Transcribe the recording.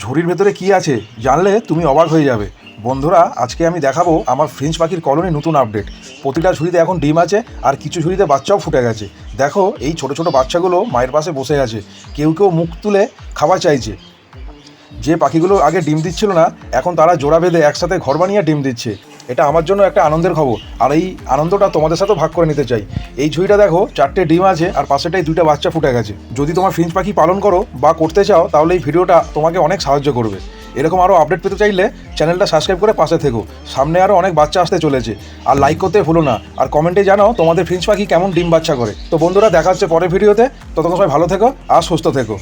ঝুড়ির ভেতরে কি আছে জানলে তুমি অবাক হয়ে যাবে। বন্ধুরা, আজকে আমি দেখাবো আমার ফ্রেঞ্চ পাখির কলোনি নতুন আপডেট। প্রতিটা ঝুড়িতে এখন ডিম আছে, আর কিছু ঝুড়িতে বাচ্চাও ফুটে গেছে। দেখো, এই ছোট ছোট বাচ্চাগুলো মায়ের পাশে বসে আছে, কেউ কেউ মুখ তুলে খাবার চাইছে। যে পাখিগুলো আগে ডিম দিচ্ছিল না, এখন তারা জোড়া বেঁধে একসাথে ঘর বানিয়ে ডিম দিচ্ছে। এটা আমার জন্য একটা আনন্দের খবর, আর এই আনন্দটা তোমাদের সাথেও ভাগ করে নিতে চাই। এই ঝুড়িটা দেখো, 4টে ডিম আছে, আর পাশেটাই 2টা বাচ্চা ফুটে গেছে। যদি তোমার ফ্রেঞ্চ পাখি পালন করো বা করতে চাও, তাহলে এই ভিডিওটা তোমাকে অনেক সাহায্য করবে। এরকম আরও আপডেট পেতে চাইলে চ্যানেলটা সাবস্ক্রাইব করে পাশে থেকো। সামনে আরও অনেক বাচ্চা আসতে চলেছে। আর লাইক করতে ভুলো না, আর কমেন্টে জানাও তোমাদের ফ্রেঞ্চ পাখি কেমন ডিম বাচ্চা করে। তো বন্ধুরা, দেখা হচ্ছে পরের ভিডিওতে। ততক্ষণ সবাই ভালো থেকো আর সুস্থ থেকো।